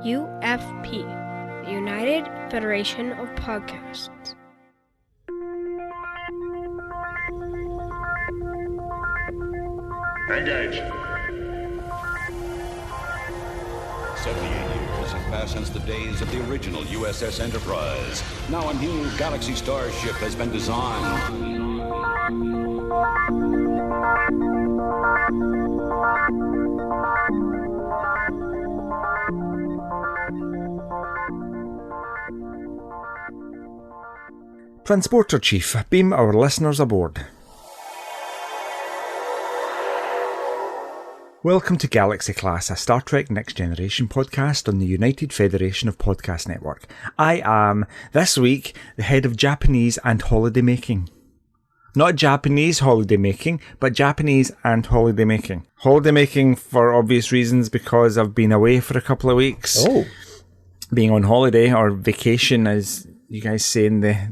UFP, the United Federation of Podcasts. Engage. 78 years have passed since the days of the original USS Enterprise. Now a new Galaxy starship has been designed. Transporter Chief, beam our listeners aboard. Welcome to Galaxy Class, a Star Trek Next Generation podcast on the United Federation of Podcast Network. I am, this week, the head of Japanese and holiday making. Not Japanese holiday making, but Japanese and holiday making. Holiday making for obvious reasons because I've been away for a couple of weeks. Oh. Being on holiday or vacation, as you guys say in the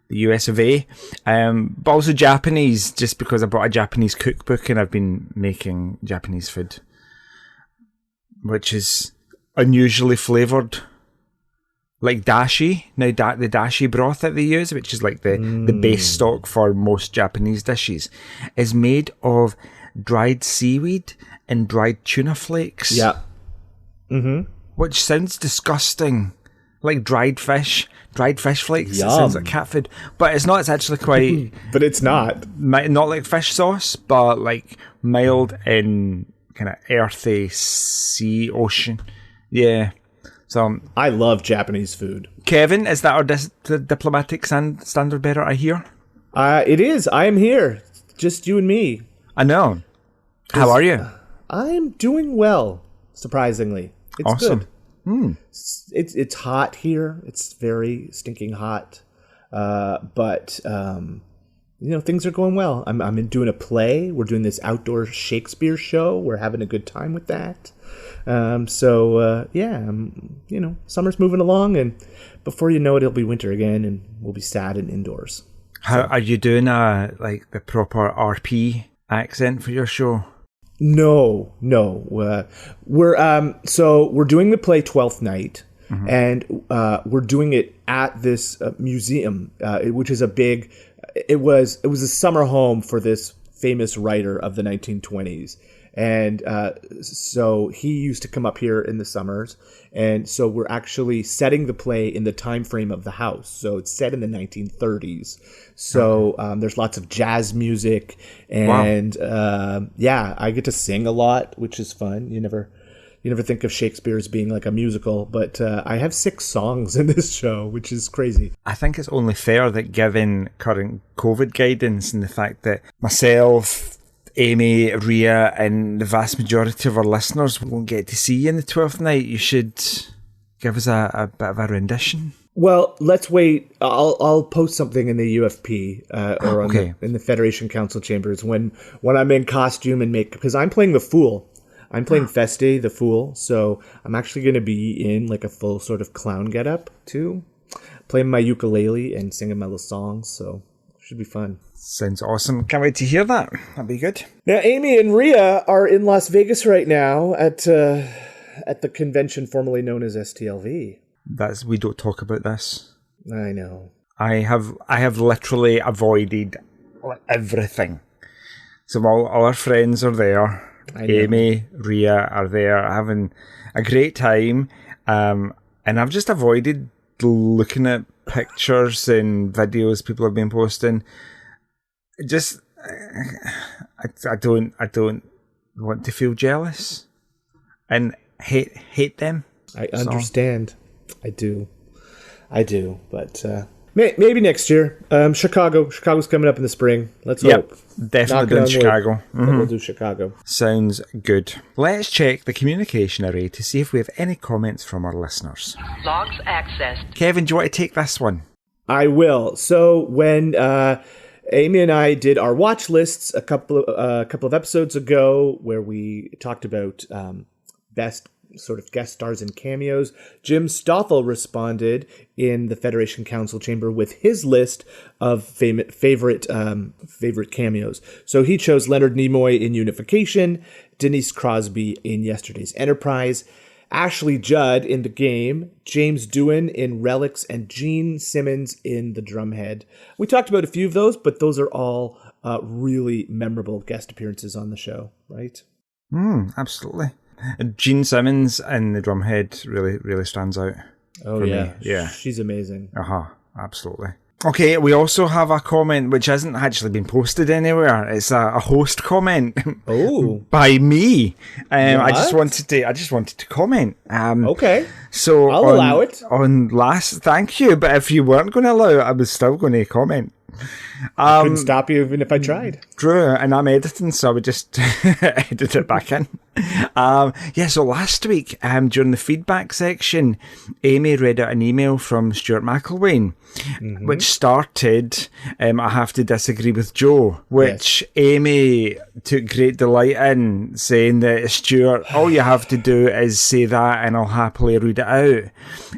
US of A, but also Japanese, just because I bought a Japanese cookbook and I've been making Japanese food, which is unusually flavoured, like dashi. Now the dashi broth that they use, which is like the base stock for most Japanese dishes, is made of dried seaweed and dried tuna flakes. Yeah. Mm-hmm. Which sounds disgusting, like dried fish flakes. Yum. It sounds like cat food, but it's not. It's actually quite. But it's not. Not like fish sauce, but like mild and kind of earthy sea ocean. Yeah. So I love Japanese food. Kevin, is that our diplomatic standard bearer? I hear. It is. I am here. Just you and me. I know. How are you? I'm doing well. Surprisingly, it's awesome. good. It's hot here. It's very stinking hot. But things are going well. I'm doing a play. We're doing this outdoor Shakespeare show. We're having a good time with that. Summer's moving along, and before you know it, it'll be winter again, and we'll be sad and indoors. How are you doing? The proper RP accent for your show? No. We're doing the play Twelfth Night, and we're doing it at this museum, which is a big. It was a summer home for this famous writer of the 1920s, and so he used to come up here in the summers, and so we're actually setting the play in the time frame of the house. So it's set in the 1930s. So there's lots of jazz music, and I get to sing a lot, which is fun. You never think of Shakespeare as being like a musical, but I have 6 songs in this show, which is crazy. I think it's only fair that given current COVID guidance and the fact that myself, Amy, Ria, and the vast majority of our listeners won't get to see you in the 12th night, you should give us a bit of a rendition. Well, let's wait. I'll post something in the UFP or in the Federation Council chambers when I'm in costume and because I'm playing the Fool. I'm playing Feste, the Fool, so I'm actually going to be in like a full sort of clown getup too, playing my ukulele and singing my little songs. So it should be fun. Sounds awesome. Can't wait to hear that. That'd be good. Now, Amy and Ria are in Las Vegas right now at the convention formerly known as STLV. We don't talk about this. I know. I have literally avoided everything. So all our friends are there. Amy, Ria are there having a great time. And I've just avoided looking at pictures and videos people have been posting. Just I don't want to feel jealous and hate them. I understand. I do, but maybe next year. Chicago's coming up in the spring. Let's hope. Definitely doing Chicago. We'll do Chicago. Sounds good. Let's check the communication array to see if we have any comments from our listeners. Logs accessed. Kevin, do you want to take this one? I will. So when Amy and I did our watch lists a couple of episodes ago, where we talked about best sort of guest stars and cameos, Jim Stoffel responded in the Federation Council chamber with his list of favorite cameos. So he chose Leonard Nimoy in Unification, Denise Crosby in Yesterday's Enterprise, Ashley Judd in The Game, James Doohan in Relics, and Gene Simmons in The Drumhead. We talked about a few of those, but those are all really memorable guest appearances on the show, right? Absolutely. Gene Simmons in The Drumhead really stands out. Oh, for yeah. me. Yeah. She's amazing. Absolutely. Okay, we also have a comment which hasn't actually been posted anywhere. It's a host comment. Oh, by me. I just wanted to comment. Okay. So I'll allow it. Thank you, but if you weren't going to allow it, I was still going to comment. I couldn't stop you even if I tried. True, and I'm editing, so I would just edit it back in. So last week, during the feedback section, Amy read out an email from Stuart McElwain, which started, I have to disagree with Joe, which Amy took great delight in, saying that, Stuart, all you have to do is say that and I'll happily read it out.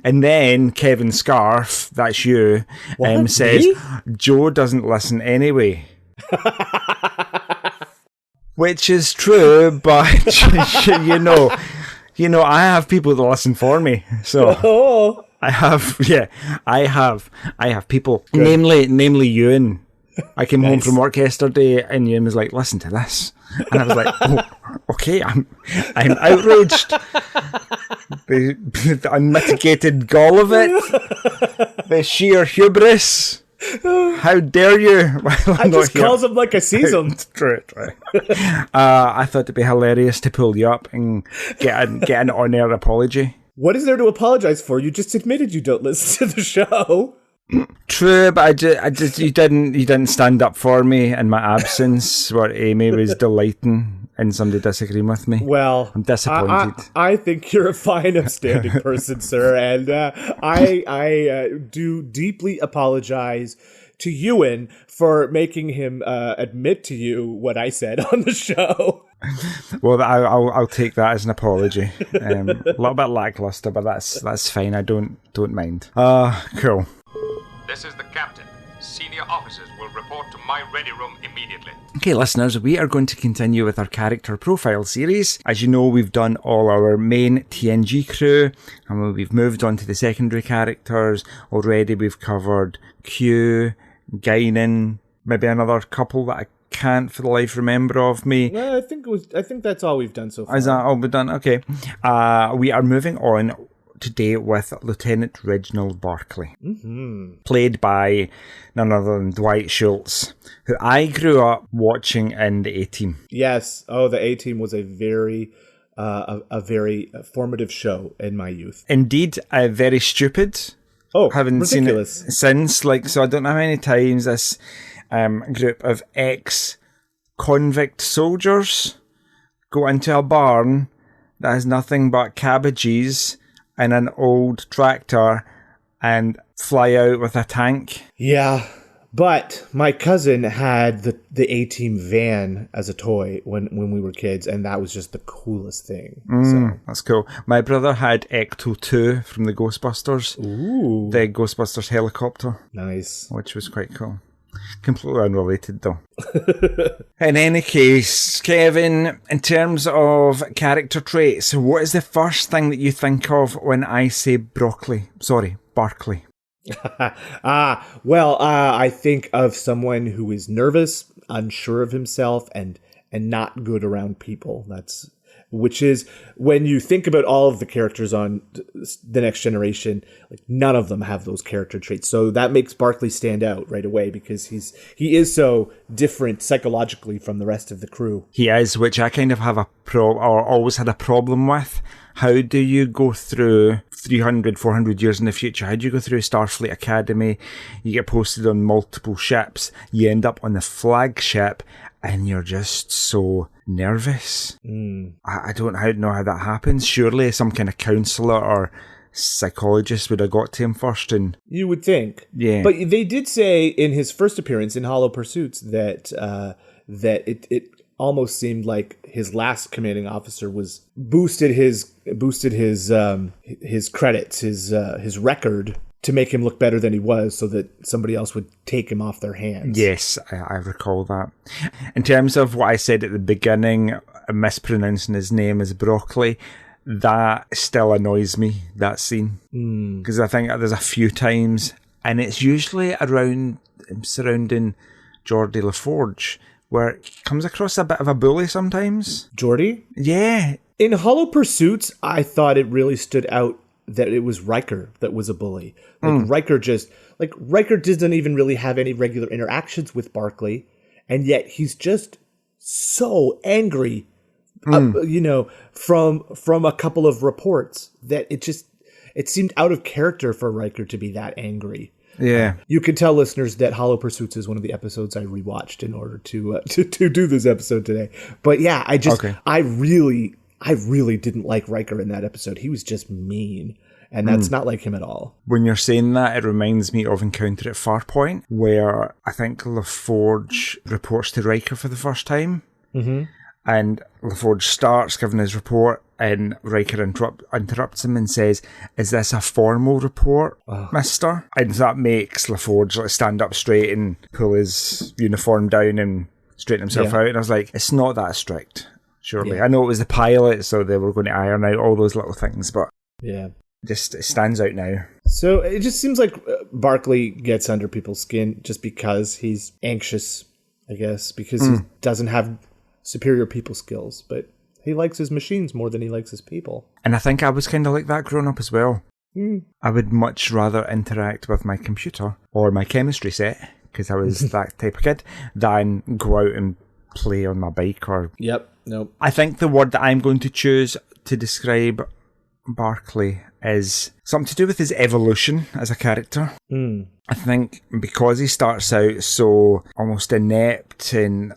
And then Kevin Scharf, that's you, says, Me? Joe doesn't listen anyway. Which is true, but I have people that listen for me. So I have people, namely Ewan. I came home from work yesterday, and Ewan was like, "Listen to this," and I was like, "Oh, okay, I'm outraged." The unmitigated gall of it, the sheer hubris. How dare you? I just calls him like a season. True. I thought it'd be hilarious to pull you up and get an on-air apology. What is there to apologize for? You just admitted you don't listen to the show. True, but I just you didn't stand up for me in my absence, where Amy was delighting in somebody disagreeing with me. Well, I'm disappointed. I think you're a fine, upstanding person, sir, and I do deeply apologize to Ewan for making him admit to you what I said on the show. Well, I'll take that as an apology. A little bit lackluster, but that's fine. I don't mind. Cool. This is the captain. Senior officers will report to my ready room immediately. Okay, listeners, we are going to continue with our character profile series. As you know, we've done all our main TNG crew, and we've moved on to the secondary characters. Already we've covered Q, Guinan, maybe another couple that I can't for the life remember of me. Well, I think that's all we've done so far. Is that all we've done? Okay. We are moving on today with Lieutenant Reginald Barclay, played by none other than Dwight Schultz, who I grew up watching in the A-Team. Yes. Oh, the A-Team was a very formative show in my youth. Indeed, very stupid. Oh, haven't ridiculous. seen it since. So I don't know how many times this group of ex-convict soldiers go into a barn that has nothing but cabbages and an old tractor and fly out with a tank. Yeah, but my cousin had the A-Team van as a toy when we were kids, and that was just the coolest thing. That's cool. My brother had Ecto 2 from the Ghostbusters. Ooh. The Ghostbusters helicopter. Nice. Which was quite cool. Completely unrelated, though. In any case, Kevin, in terms of character traits, what is the first thing that you think of when I say Barclay? I think of someone who is nervous, unsure of himself, and not good around people. Which is, when you think about all of the characters on The Next Generation, like, none of them have those character traits. So that makes Barclay stand out right away, because he is so different psychologically from the rest of the crew. He is, which I kind of have always had a problem with. How do you go through 300, 400 years in the future? How do you go through Starfleet Academy? You get posted on multiple ships. You end up on the flagship, and you're just so nervous. I don't know how that happens. Surely some kind of counsellor or psychologist would have got to him first. And you would think. Yeah. But they did say in his first appearance in Hollow Pursuits that it almost seemed like his last commanding officer was boosted his credits, his record, to make him look better than he was, so that somebody else would take him off their hands. Yes, I recall that. In terms of what I said at the beginning, mispronouncing his name as Broccoli, that still annoys me, that scene. Because I think there's a few times, and it's usually surrounding Geordie LaForge, where he comes across a bit of a bully sometimes. Geordie? Yeah. In Hollow Pursuits, I thought it really stood out that it was Riker that was a bully. Riker doesn't even really have any regular interactions with Barclay, and yet he's just so angry, from a couple of reports that it seemed out of character for Riker to be that angry. Yeah. You can tell listeners that Hollow Pursuits is one of the episodes I rewatched in order to do this episode today. But yeah, I really didn't like Riker in that episode. He was just mean. And that's not like him at all. When you're saying that, it reminds me of Encounter at Farpoint, where I think LaForge reports to Riker for the first time. Mm-hmm. And LaForge starts giving his report, and Riker interrupts him and says, "Is this a formal report, mister?" And that makes LaForge stand up straight and pull his uniform down and straighten himself out. And I was like, it's not that strict, surely. Yeah. I know it was the pilot, so they were going to iron out all those little things, but it stands out now. So it just seems like Barclay gets under people's skin just because he's anxious, I guess, because he doesn't have superior people skills, but he likes his machines more than he likes his people. And I think I was kind of like that growing up as well. I would much rather interact with my computer or my chemistry set, because I was that type of kid, than go out and play on my bike or... I think the word that I'm going to choose to describe Barclay is something to do with his evolution as a character. I think because he starts out so almost inept and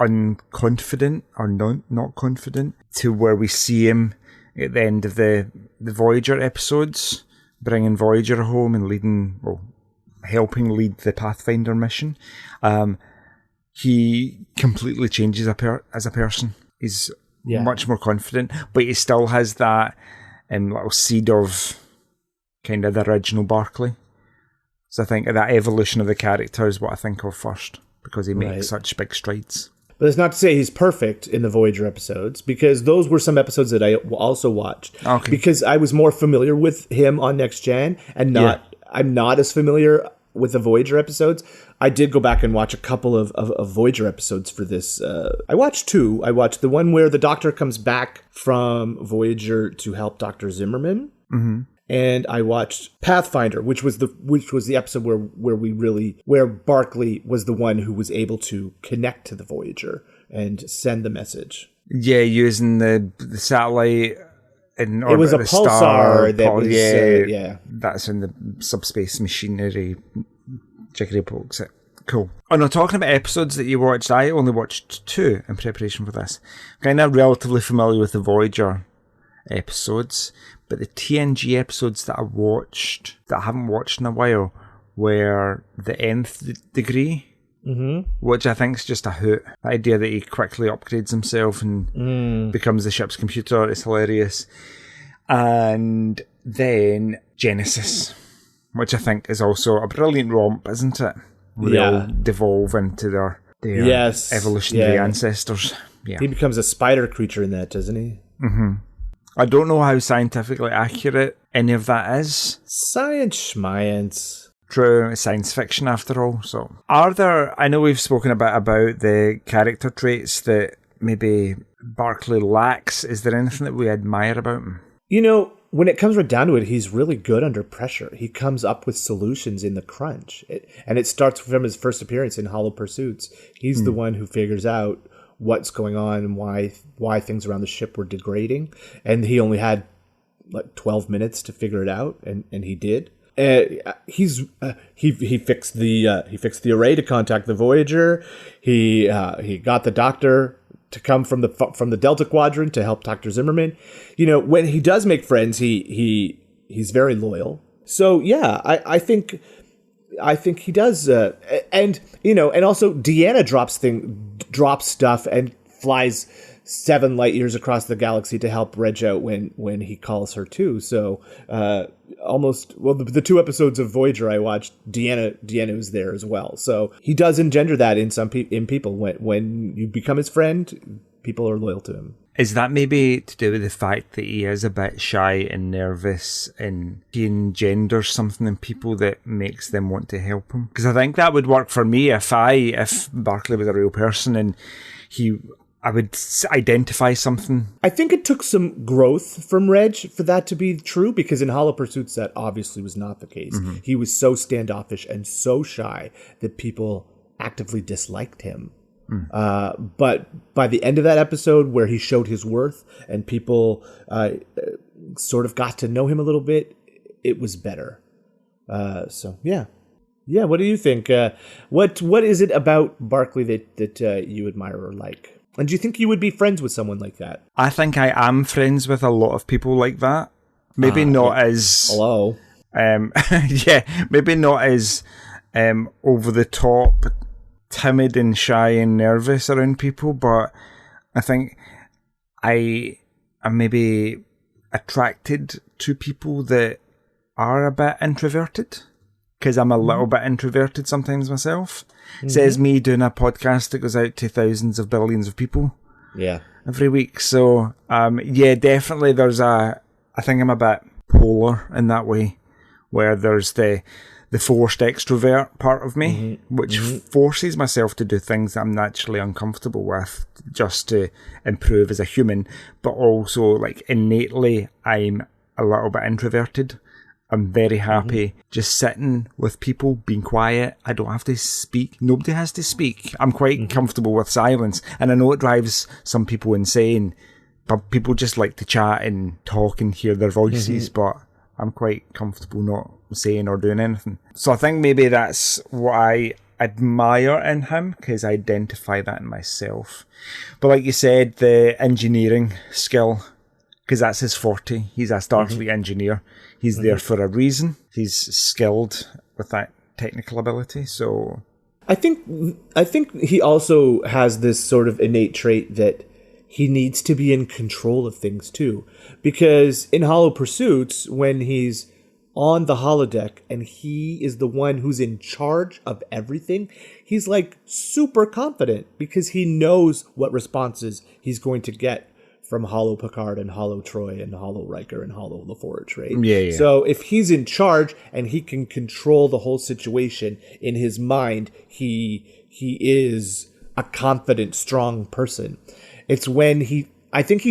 unconfident, or not confident, to where we see him at the end of the Voyager episodes, bringing Voyager home and helping lead the Pathfinder mission. He completely changes as a person. He's much more confident, but he still has that little seed of kind of the original Barclay. So I think that evolution of the character is what I think of first, because he makes such big strides. But it's not to say he's perfect in the Voyager episodes, because those were some episodes that I also watched. Okay. Because I was more familiar with him on Next Gen, and I'm not as familiar with the Voyager episodes. I did go back and watch a couple of Voyager episodes for this. I watched two. I watched the one where the Doctor comes back from Voyager to help Dr. Zimmerman. Mm-hmm. And I watched Pathfinder, which was the episode where Barclay was the one who was able to connect to the Voyager and send the message. Yeah, using the satellite in orbit. It was a pulsar that's in the subspace machinery. Jiggery pokes it. Cool. Oh no, talking about episodes that you watched, I only watched 2 in preparation for this. I'm kind of relatively familiar with the Voyager episodes, but the TNG episodes that I haven't watched in a while, were the Nth Degree, which I think is just a hoot. The idea that he quickly upgrades himself and becomes the ship's computer is hilarious. And then Genesis, which I think is also a brilliant romp, isn't it? Where they all devolve into their evolutionary ancestors. Yeah. He becomes a spider creature in that, doesn't he? Mm-hmm. I don't know how scientifically accurate any of that is. Science. True, it's science fiction after all. So, I know we've spoken a bit about the character traits that maybe Barclay lacks. Is there anything that we admire about him? When it comes right down to it, he's really good under pressure. He comes up with solutions in the crunch. And it starts from his first appearance in Hollow Pursuits. He's the one who figures out what's going on and why things around the ship were degrading. And he only had 12 minutes to figure it out, and he did. He fixed the array to contact the Voyager. He got the Doctor to come from the Delta Quadrant to help Dr. Zimmerman. When he does make friends, he's very loyal. So yeah, I think he does. And also Deanna drops stuff and flies 7 light years across the galaxy to help Reg out when he calls her too. So the 2 episodes of Voyager I watched, Deanna was there as well. So he does engender that in people. When you become his friend, people are loyal to him. Is that maybe to do with the fact that he is a bit shy and nervous, and he engenders something in people that makes them want to help him? Because I think that would work for me if Barclay was a real person and I would identify something. I think it took some growth from Reg for that to be true, because in Hollow Pursuits that obviously was not the case. Mm-hmm. He was so standoffish and so shy that people actively disliked him. But by the end of that episode, where he showed his worth and people sort of got to know him a little bit, it was better. So yeah. What do you think? What is it about Barclay that you admire or like? And do you think you would be friends with someone like that? I think I am friends with a lot of people like that. Maybe not as... Hello. Maybe not as over the top, timid and shy and nervous around people, but I think I am maybe attracted to people that are a bit introverted, because I'm a little bit introverted sometimes myself. Mm-hmm. Says me doing a podcast that goes out to thousands of billions of people every week. So definitely I think I'm a bit polar in that way, where there's the forced extrovert part of me, which forces myself to do things that I'm naturally uncomfortable with just to improve as a human, but also like innately I'm a little bit introverted. I'm very happy just sitting with people, being quiet. I don't have to speak. Nobody has to speak. I'm quite comfortable with silence. And I know it drives some people insane, but people just like to chat and talk and hear their voices, but I'm quite comfortable not saying or doing anything. So I think maybe that's what I admire in him, because I identify that in myself. But like you said, the engineering skill, because that's his forte. He's a Starfleet engineer. He's there for a reason. He's skilled with that technical ability. So I think he also has this sort of innate trait that he needs to be in control of things too. Because in Hollow Pursuits, when he's on the holodeck and he is the one who's in charge of everything, he's like super confident because he knows what responses he's going to get from Hollow Picard and Hollow Troy and Hollow Riker and Hollow LaForge, right? Yeah. So if he's in charge and he can control the whole situation in his mind, he is a confident, strong person. It's when I think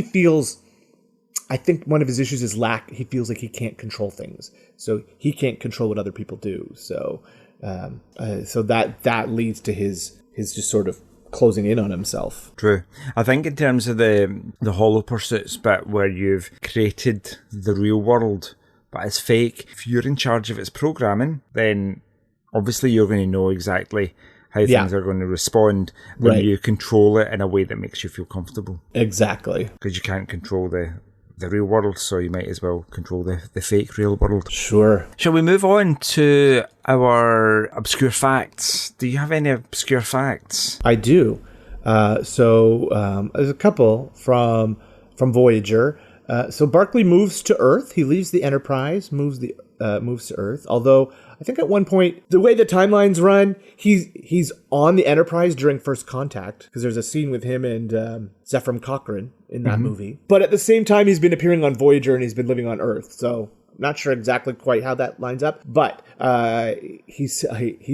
one of his issues is he feels like he can't control things. So he can't control what other people do. So that leads to his just sort of closing in on himself. True. I think in terms of the Hollow Pursuits bit where you've created the real world but it's fake, if you're in charge of its programming, then obviously you're going to know exactly how things are going to respond when you control it in a way that makes you feel comfortable. Exactly. Because you can't control the real world, so you might as well control the fake real world. Sure. Shall we move on to our obscure facts? Do you have any obscure facts? I do. So there's a couple from Voyager. So Barclay moves to Earth. He leaves the Enterprise, moves to Earth. Although I think at one point, the way the timelines run, he's on the Enterprise during First Contact, because there's a scene with him and Zephram Cochrane in that movie. But at the same time, he's been appearing on Voyager and he's been living on Earth. So I'm not sure exactly quite how that lines up. But he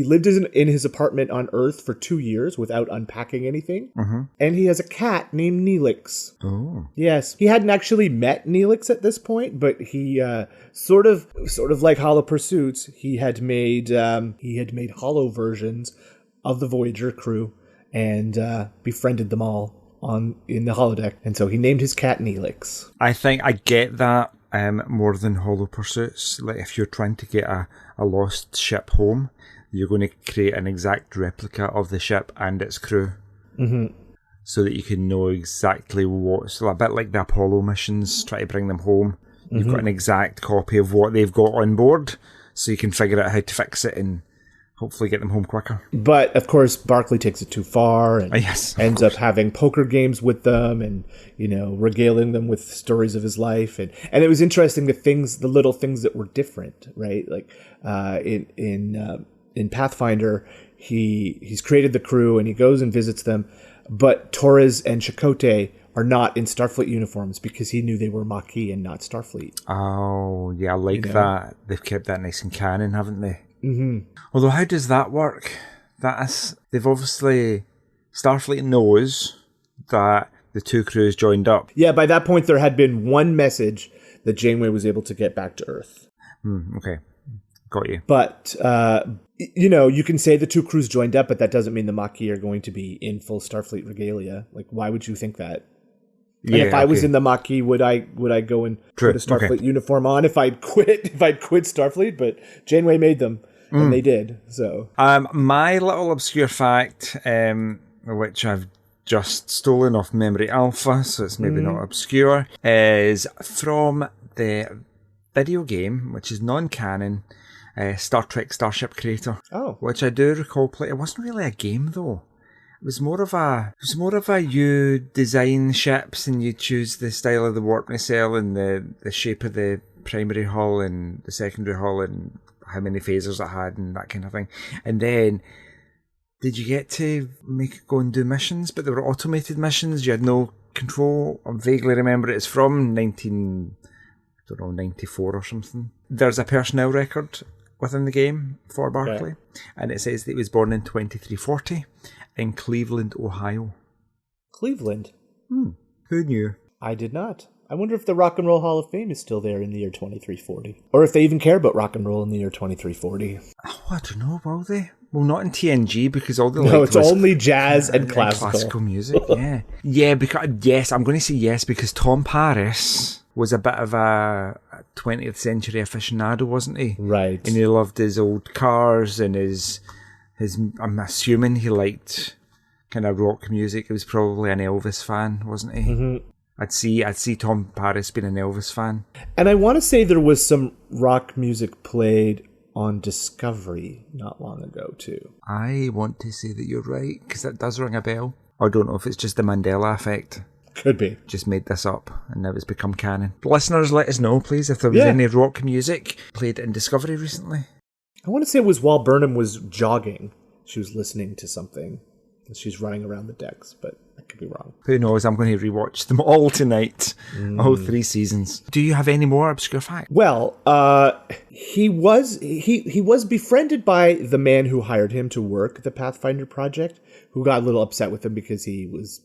lived in his apartment on Earth for 2 years without unpacking anything. And he has a cat named Neelix. Oh. Yes. He hadn't actually met Neelix at this point, but he sort of like Hollow Pursuits, he had made hollow versions of the Voyager crew and befriended them all in the holodeck. And so he named his cat Neelix. I think I get that more than Hollow Pursuits. Like if you're trying to get a lost ship home, you're going to create an exact replica of the ship and its crew. So that you can know exactly so a bit like the Apollo missions, try to bring them home. You've got an exact copy of what they've got on board, so you can figure out how to fix it and hopefully get them home quicker. But of course, Barclay takes it too far and ends up having poker games with them and, regaling them with stories of his life. And it was interesting, the little things that were different, right? Like in Pathfinder, he's created the crew and he goes and visits them. But Torres and Chakotay are not in Starfleet uniforms because he knew they were Maquis and not Starfleet. Oh, yeah, I like that. They've kept that nice and canon, haven't they? Mm-hmm. Although, how does that work? They've obviously... Starfleet knows that the two crews joined up. Yeah, by that point, there had been one message that Janeway was able to get back to Earth. Okay. Got you. But, you can say the two crews joined up, but that doesn't mean the Maquis are going to be in full Starfleet regalia. Like, why would you think that? And if I was in the Maquis, would I go and put a Starfleet uniform on if I'd quit Starfleet? But Janeway made them, and they did. So my little obscure fact, which I've just stolen off Memory Alpha, so it's maybe not obscure, is from the video game, which is non-canon, Star Trek Starship Creator. Oh, which I do recall play. It wasn't really a game though. It was more of a you design ships and you choose the style of the warp nacelle and the shape of the primary hull and the secondary hull and how many phasers it had and that kind of thing. And then did you get to make it go and do missions? But they were automated missions. You had no control. I vaguely remember it's from 94 or something. There's a personnel record within the game for Barclay, and it says that he was born in 2340 in Cleveland, Ohio. Cleveland? Who knew? I did not. I wonder if the Rock and Roll Hall of Fame is still there in the year 2340. Or if they even care about rock and roll in the year 2340. Oh, I don't know, will they? Well, not in TNG, because all the it's only jazz and classical music, yeah. Yeah, because I'm going to say yes, because Tom Paris was a bit of a 20th century aficionado, wasn't he? Right. And he loved his old cars and his I'm assuming he liked kind of rock music. He was probably an Elvis fan, wasn't he? Mm-hmm. I'd see Tom Paris being an Elvis fan. And I want to say there was some rock music played on Discovery not long ago, too. I want to say that you're right, because that does ring a bell. I don't know if it's just the Mandela effect. Could be. Just made this up, and now it's become canon. Listeners, let us know, please, if there was any rock music played in Discovery recently. I want to say it was while Burnham was jogging. She was listening to something. She's running around the decks, but I could be wrong. Who knows? I'm going to rewatch them all tonight. All 3 seasons. Do you have any more obscure facts? Well, he was befriended by the man who hired him to work the Pathfinder project, who got a little upset with him because he was,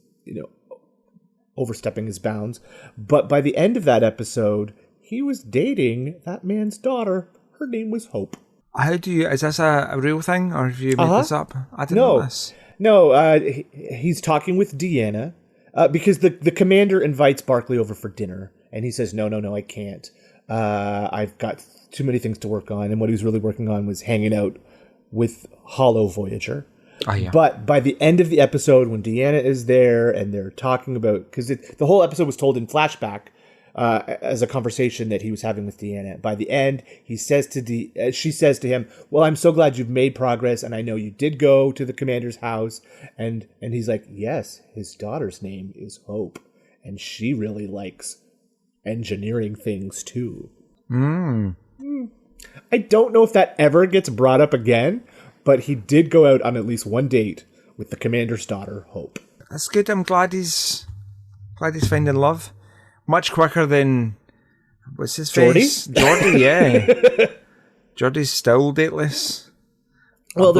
overstepping his bounds. But by the end of that episode, he was dating that man's daughter. Her name was Hope. Is this a real thing, or have you made this up? I didn't know this. No, he's talking with Deanna because the commander invites Barclay over for dinner, and he says, no, I can't. I've got too many things to work on, and what he was really working on was hanging out with Hollow Voyager. Oh, yeah. But by the end of the episode, when Deanna is there and they're talking about, because the whole episode was told in flashback as a conversation that he was having with Deanna. By the end, she says to him, "Well, I'm so glad you've made progress, and I know you did go to the commander's house." And he's like, "Yes, his daughter's name is Hope, and she really likes engineering things too." I don't know if that ever gets brought up again, but he did go out on at least one date with the commander's daughter, Hope. That's good. I'm glad he's finding love. Much quicker than, what's his face? Geordie, yeah. Geordie's still dateless. Well,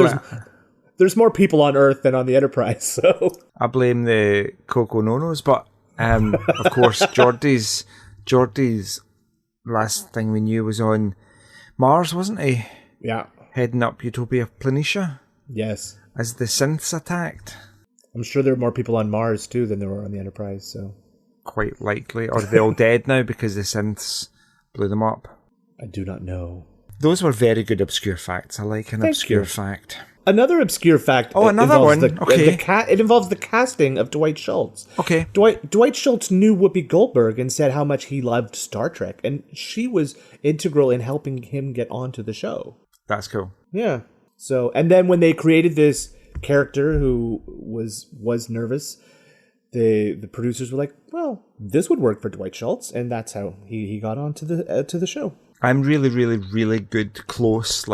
there's more people on Earth than on the Enterprise, so... I blame the Coco Nonos, but of course, Geordie's last thing we knew was on Mars, wasn't he? Yeah. Heading up Utopia Planitia. Yes. As the synths attacked. I'm sure there are more people on Mars, too, than there were on the Enterprise, so... Quite likely. Or are they all dead now because the synths blew them up? I do not know. Those were very good obscure facts. I like an obscure fact. Another obscure fact. Oh, another one. Okay. It involves the casting of Dwight Schultz. Okay. Dwight Schultz knew Whoopi Goldberg and said how much he loved Star Trek, and she was integral in helping him get onto the show. That's cool. Yeah. So, and then when they created this character who was nervous, the producers were like, well, this would work for Dwight Schultz, and that's how he got on to the show. I'm really, really, really good, close,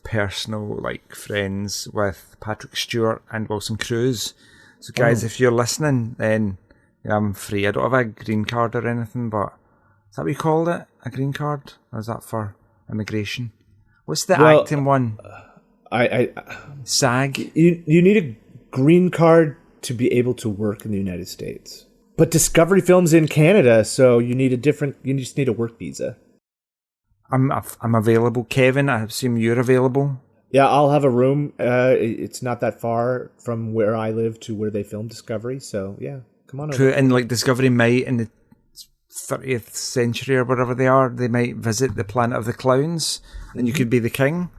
personal, friends with Patrick Stewart and Wilson Cruz. So guys, if you're listening, then I'm free. I don't have a green card or anything, but is that what you called it? A green card? Or is that for immigration? What's the acting one? SAG? You need a green card to be able to work in the United States. But Discovery Films in Canada, so you just need a work visa. I'm available. Kevin, I assume you're available? Yeah, I'll have a room. It's not that far from where I live to where they filmed Discovery, so yeah, come on over. True, and like Discovery might, in the 30th century or whatever they are, they might visit the planet of the clowns, and you could be the king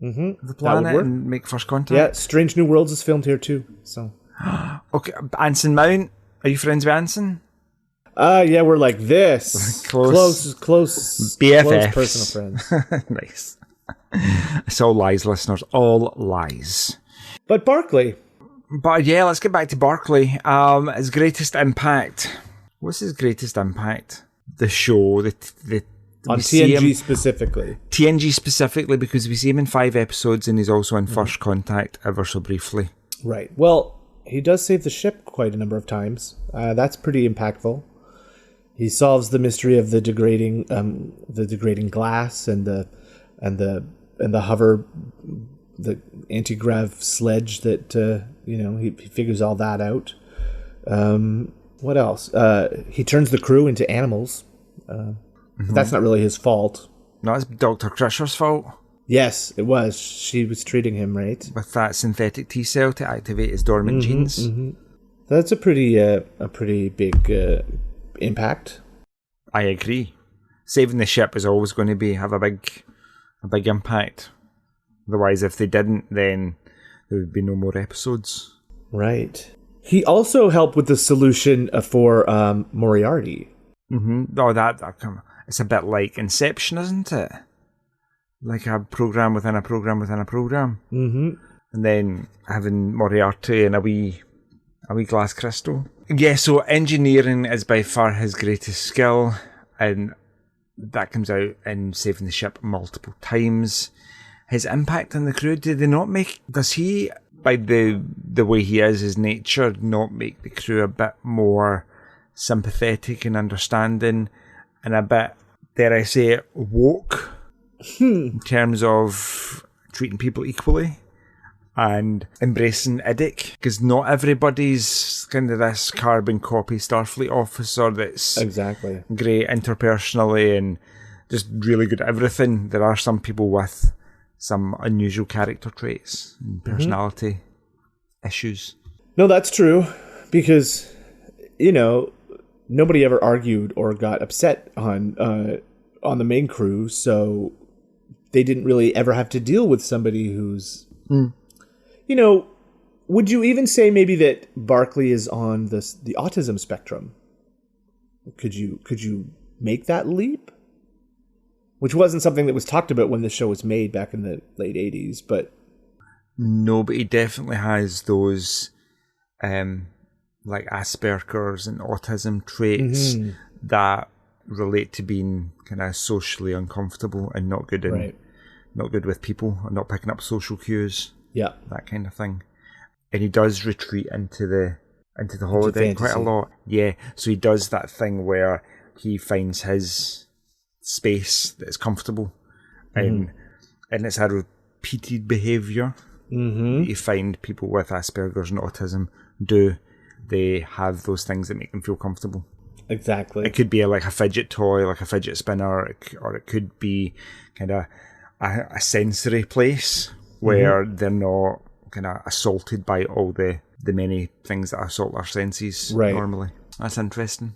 of the planet and make first contact. Yeah, Strange New Worlds is filmed here too. So, Anson Mount, are you friends with Anson? Yeah, we're like this. Close BFFs. Personal friends. Nice. It's all lies, listeners. All lies. But Barclay. But yeah, let's get back to Barclay. His greatest impact. What's his greatest impact? The show. The on TNG specifically. TNG specifically, because we see him in 5 episodes and he's also in First Contact ever so briefly. Right. Well, he does save the ship quite a number of times. That's pretty impactful. He solves the mystery of the degrading glass and the hover, the anti-grav sledge that he figures all that out. What else? He turns the crew into animals. But that's not really his fault. No, it's Dr. Crusher's fault. Yes, it was. She was treating him right with that synthetic T cell to activate his dormant genes. Mm-hmm. That's a pretty big impact. I agree. Saving the ship is always going to have a big impact. Otherwise, if they didn't, then there would be no more episodes. Right. He also helped with the solution for Moriarty. Mm-hmm. Oh, it's a bit like Inception, isn't it? Like a program within a program within a program. Mm-hmm. And then having Moriarty and a wee glass crystal. Yeah, so engineering is by far his greatest skill, and that comes out in saving the ship multiple times. His impact on the crew, does he, by the way he is, his nature, not make the crew a bit more sympathetic and understanding and a bit, dare I say it, woke in terms of treating people equally and embracing IDIC? Because not everybody's kind of this carbon copy Starfleet officer that's exactly great interpersonally and just really good at everything. There are some people with some unusual character traits and personality issues. No, that's true, because nobody ever argued or got upset on the main crew, so they didn't really ever have to deal with somebody who's would you even say maybe that Barclay is on the autism spectrum? Could you make that leap? Which wasn't something that was talked about when the show was made back in the late 80s, but... No, but he definitely has those like Asperger's and autism traits that relate to being kind of socially uncomfortable and not good not good with people, and not picking up social cues. Yeah, that kind of thing. And he does retreat into the holodeck quite a lot. Yeah, so he does that thing where he finds his space that's comfortable, and it's a repeated behaviour. You find people with Asperger's and autism do. They have those things that make them feel comfortable. Exactly. It could be like a fidget toy, like a fidget spinner, or it could be kind of a sensory place where they're not kind of assaulted by all the many things that assault our senses normally. That's interesting.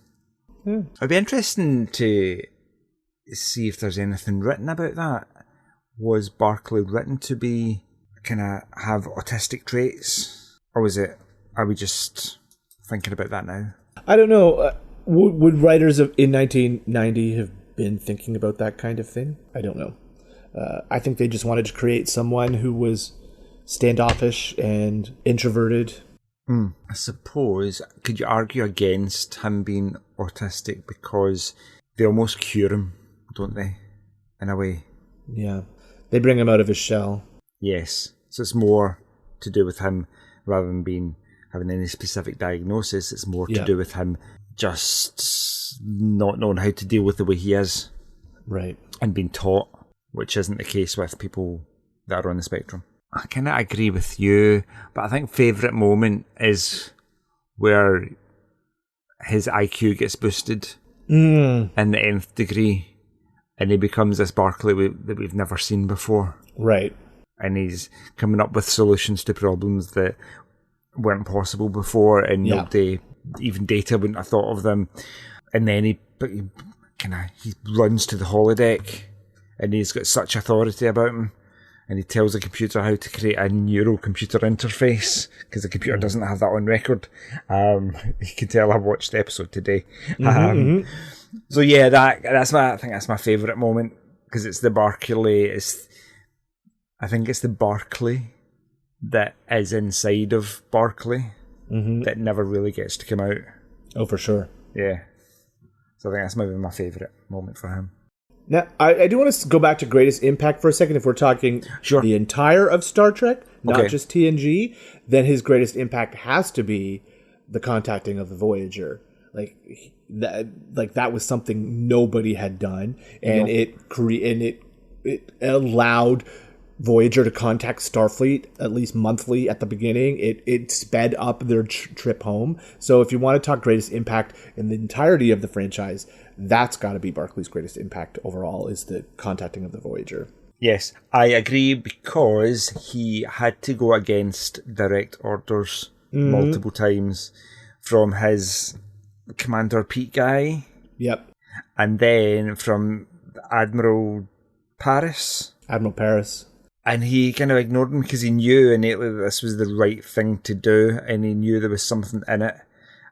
Yeah. It'd be interesting to see if there's anything written about that. Was Barclay written to be kind of have autistic traits, or are we just thinking about that now? I don't know. Would writers in 1990 have been thinking about that kind of thing? I don't know. I think they just wanted to create someone who was standoffish and introverted. I suppose, could you argue against him being autistic because they almost cure him, don't they? In a way. Yeah. They bring him out of his shell. Yes. So it's more to do with him rather than being having any specific diagnosis. It's more to Yeah. do with him just not knowing how to deal with the way he is. Right. And being taught, which isn't the case with people that are on the spectrum. I kind of agree with you, but I think favourite moment is where his IQ gets boosted in the nth degree, and he becomes this Barclay that we've never seen before. Right. And he's coming up with solutions to problems that weren't possible before, and Yeah. nobody, even Data, wouldn't have thought of them. And then he runs to the holodeck, and he's got such authority about him, and he tells the computer how to create a neuro-computer interface, because the computer doesn't have that on record. You can tell I watched the episode today. So yeah, I think that's my favourite moment, because it's the Barclay. I think it's the Barclay that is inside of Barclay that never really gets to come out. Oh, for sure. Yeah. So I think that's maybe my favourite moment for him. Now, I do want to go back to greatest impact for a second. If we're talking the entire of Star Trek, not just TNG, then his greatest impact has to be the contacting of the Voyager. That was something nobody had done, and it allowed Voyager to contact Starfleet at least monthly at the beginning. It sped up their trip home. So if you want to talk greatest impact in the entirety of the franchise, that's got to be Barclay's greatest impact overall, is the contacting of the Voyager. Yes, I agree, because he had to go against direct orders multiple times from his Commander Pete guy. Yep. And then from Admiral Paris. And he kind of ignored him because he knew innately that this was the right thing to do, and he knew there was something in it,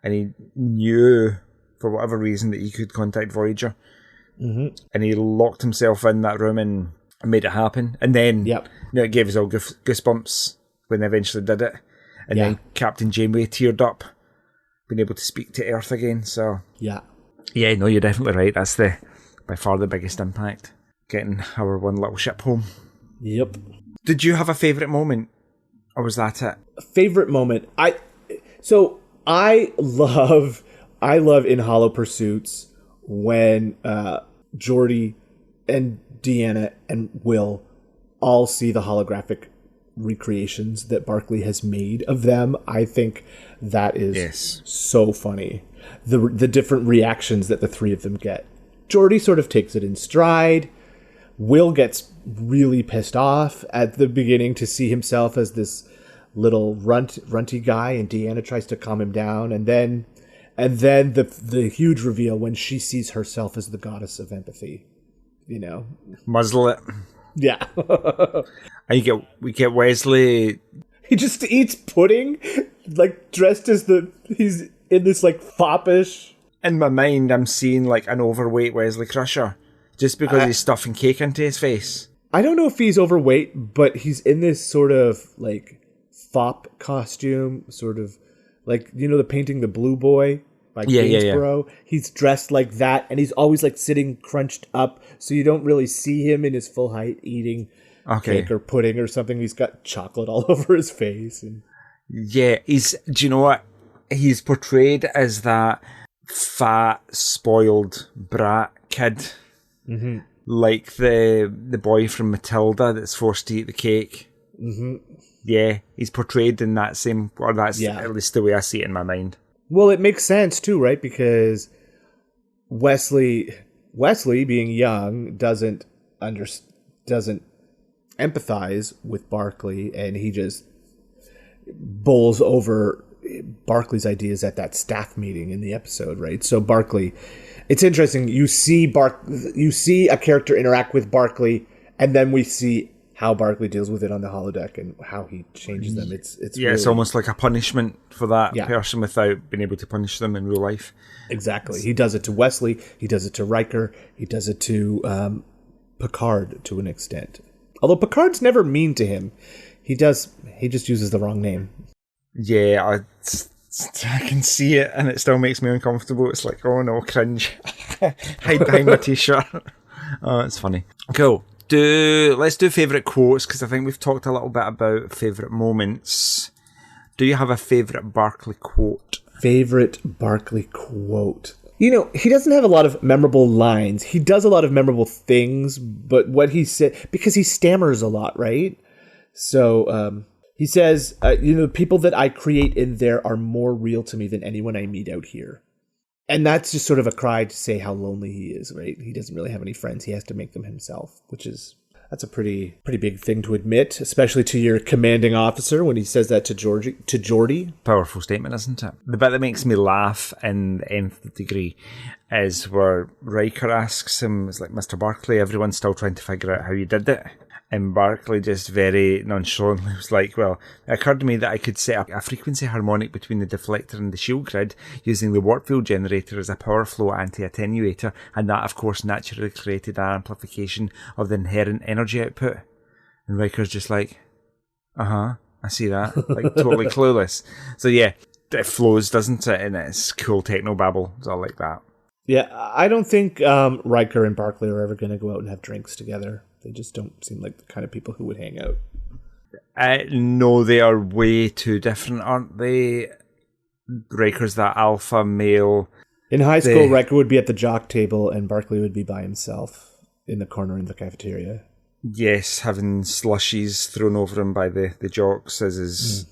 and he knew, for whatever reason, that he could contact Voyager. And he locked himself in that room and made it happen. And then it gave us all goosebumps when they eventually did it. And then Captain Janeway teared up, being able to speak to Earth again. So yeah, no, you're definitely right. That's by far the biggest impact, getting our one little ship home. Yep. Did you have a favourite moment, or was that it? Favorite moment? I love in Hollow Pursuits when Geordi and Deanna and Will all see the holographic recreations that Barclay has made of them. I think that is so funny. The different reactions that the three of them get. Geordi sort of takes it in stride. Will gets really pissed off at the beginning to see himself as this little runty guy, and Deanna tries to calm him down, and then the huge reveal when she sees herself as the goddess of empathy. Muzzle it. Yeah. And we get Wesley. He just eats pudding, dressed as he's in this foppish. In my mind, I'm seeing an overweight Wesley Crusher, just because he's stuffing cake into his face. I don't know if he's overweight, but he's in this sort of fop costume, sort of the painting The Blue Boy by Gainsborough. Yeah. He's dressed like that, and he's always sitting crunched up, so you don't really see him in his full height eating cake or pudding or something. He's got chocolate all over his face. Yeah, do you know what? He's portrayed as that fat, spoiled brat kid. Mm-hmm. Like the boy from Matilda that's forced to eat the cake. Mm-hmm. Yeah, he's portrayed in that same, or that's at least the way I see it in my mind. Well, it makes sense too, right? Because Wesley being young doesn't empathize with Barclay, and he just bowls over Barclay's ideas at that staff meeting in the episode, right? So Barclay, it's interesting. You see a character interact with Barclay, and then we see how Barclay deals with it on the holodeck and how he changes them. It's really, it's almost like a punishment for that person without being able to punish them in real life. Exactly. He does it to Wesley. He does it to Riker. He does it to Picard to an extent. Although Picard's never mean to him. He just uses the wrong name. Yeah, I can see it, and it still makes me uncomfortable. It's like, oh no, cringe. Hide behind my t-shirt. Oh, it's funny. Cool. Let's do favourite quotes, because I think we've talked a little bit about favourite moments. Do you have a favourite Barclay quote? Favorite Barclay quote? You know, he doesn't have a lot of memorable lines. He does a lot of memorable things, but what he said, because he stammers a lot, right? So he says, the people that I create in there are more real to me than anyone I meet out here. And that's just sort of a cry to say how lonely he is, right? He doesn't really have any friends. He has to make them himself, that's a pretty big thing to admit, especially to your commanding officer when he says that to Geordie. Powerful statement, isn't it? The bit that makes me laugh in the Nth Degree is where Riker asks him, it's like, Mr. Barclay, everyone's still trying to figure out how you did it. And Barclay just very nonchalantly was like, well, it occurred to me that I could set up a frequency harmonic between the deflector and the shield grid using the warp field generator as a power flow anti-attenuator, and that, of course, naturally created an amplification of the inherent energy output. And Riker's just like, I see that. Like, totally clueless. So yeah, it flows, doesn't it? And it's cool techno-babble. It's all like that. Yeah, I don't think Riker and Barclay are ever going to go out and have drinks together. They just don't seem like the kind of people who would hang out. No, they are way too different, aren't they? Riker's that alpha male. In high school, Riker would be at the jock table and Barclay would be by himself in the corner in the cafeteria. Yes, having slushies thrown over him by the jocks, as is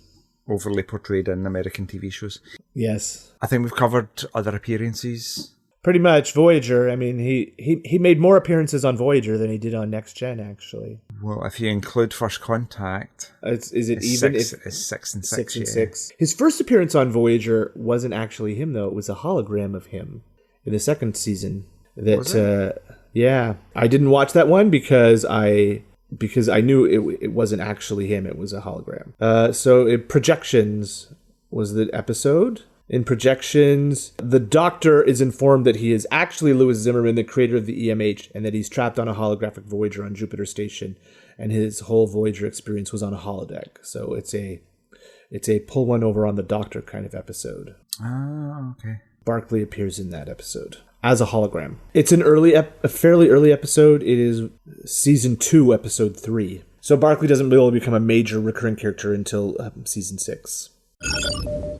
overly portrayed in American TV shows. Yes. I think we've covered other appearances. Pretty much. Voyager, I mean, he made more appearances on Voyager than he did on Next Gen, actually. Well, if you include First Contact... Is it it's even? It's 6 and 6. 6 and 6. His first appearance on Voyager wasn't actually him, though. It was a hologram of him in the second season. Yeah. I didn't watch that one because I knew it wasn't actually him. It was a hologram. So Projections was the episode. In Projections, the Doctor is informed that he is actually Louis Zimmerman, the creator of the EMH, and that he's trapped on a holographic Voyager on Jupiter Station, and his whole Voyager experience was on a holodeck. So it's a pull one over on the Doctor kind of episode. Ah, okay. Barclay appears in that episode as a hologram. It's a fairly early episode. It is season 2, episode 3. So Barclay doesn't really become a major recurring character until season 6.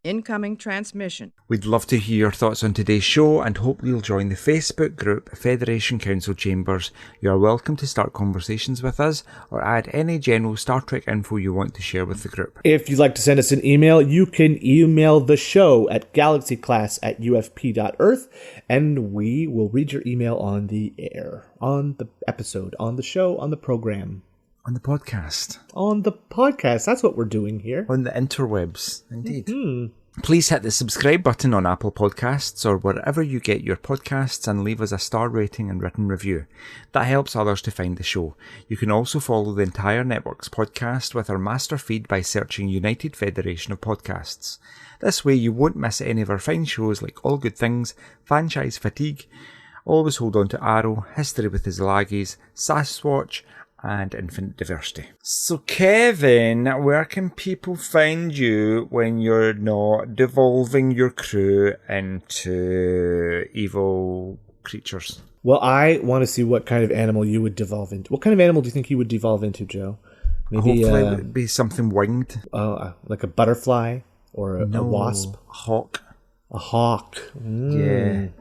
Incoming transmission. We'd love to hear your thoughts on today's show and hope you'll join the Facebook group Federation Council Chambers. You are welcome to start conversations with us or add any general Star Trek info you want to share with the group. If you'd like to send us an email, you can email the show at galaxyclass@ufp.earth and we will read your email on the air, on the episode, on the show, on the program. On the podcast. On the podcast. That's what we're doing here. On the interwebs, indeed. Mm-hmm. Please hit the subscribe button on Apple Podcasts or wherever you get your podcasts and leave us a star rating and written review. That helps others to find the show. You can also follow the entire network's podcast with our master feed by searching United Federation of Podcasts. This way you won't miss any of our fine shows like All Good Things, Franchise Fatigue, Always Hold On to Arrow, History with the Szilagys, Sasquatch, and Infinite Diversity. So Kevin, where can people find you when you're not devolving your crew into evil creatures? Well, I want to see what kind of animal you would devolve into. What kind of animal do you think you would devolve into, Joe? Maybe hopefully it would be something winged. Like a butterfly or a wasp? A hawk. A hawk. Mm.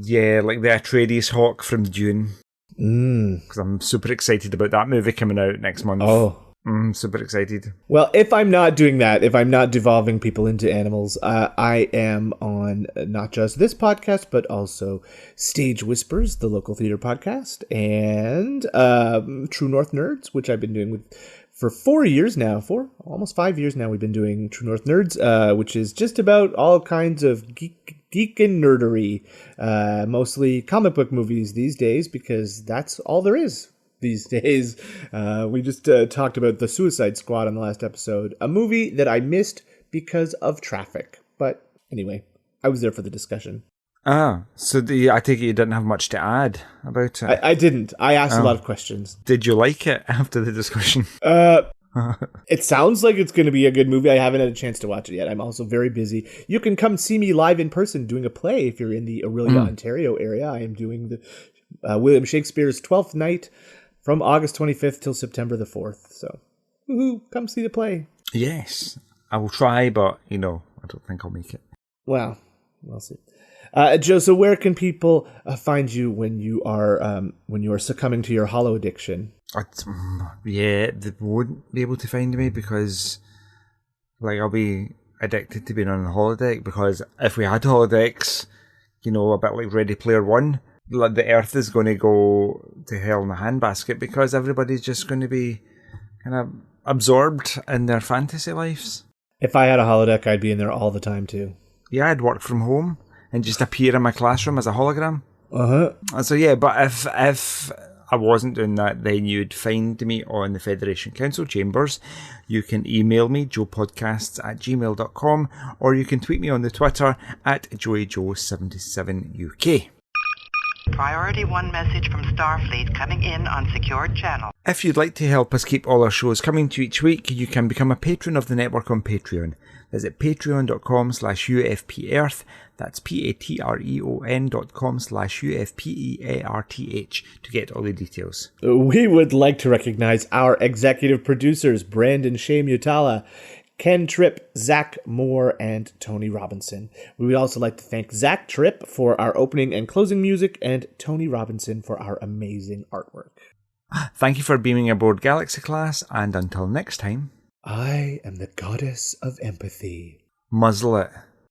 Yeah, like the Atreides hawk from Dune. Because I'm super excited about that movie coming out next month. Super excited. Well, if I'm not doing that, if I'm not devolving people into animals, I am on not just this podcast, but also Stage Whispers, the local theater podcast, and True North Nerds, which I've been doing for 4 years now. Almost 5 years now we've been doing True North Nerds, which is just about all kinds of geek and nerdery, mostly comic book movies these days, because that's all there is these days. We just talked about The Suicide Squad on the last episode, a movie that I missed because of traffic. But anyway, I was there for the discussion. So I take it you didn't have much to add about it? I didn't. I asked a lot of questions. Did you like it after the discussion? It sounds like it's going to be a good movie. I haven't had a chance to watch it yet. I'm also very busy. You can come see me live in person doing a play if you're in the Orillia, Ontario area. I am doing the William Shakespeare's 12th Night from August 25th till September the 4th. So, come see the play. Yes. I will try, but, I don't think I'll make it. Well, we'll see. Joe, so where can people find you when you are succumbing to your hollow addiction? They won't be able to find me because, I'll be addicted to being on a holodeck, because if we had holodecks, a bit like Ready Player One, the Earth is going to go to hell in a handbasket because everybody's just going to be kind of absorbed in their fantasy lives. If I had a holodeck, I'd be in there all the time too. Yeah, I'd work from home and just appear in my classroom as a hologram. So yeah, but if I wasn't doing that, then you'd find me on the Federation Council chambers. You can email me, joepodcasts@gmail.com, or you can tweet me on the Twitter @joeyjoe77uk. Priority 1 message from Starfleet coming in on secured channel. If you'd like to help us keep all our shows coming to you each week, you can become a patron of the network on Patreon. Visit patreon.com/UFPearth. That's patreon.com/UFPEARTH to get all the details. We would like to recognize our executive producers, Brandon Shea Mutala, Ken Tripp, Zach Moore, and Tony Robinson. We would also like to thank Zach Tripp for our opening and closing music, and Tony Robinson for our amazing artwork. Thank you for beaming aboard Galaxy Class, and until next time, I am the goddess of empathy. Muzzle it.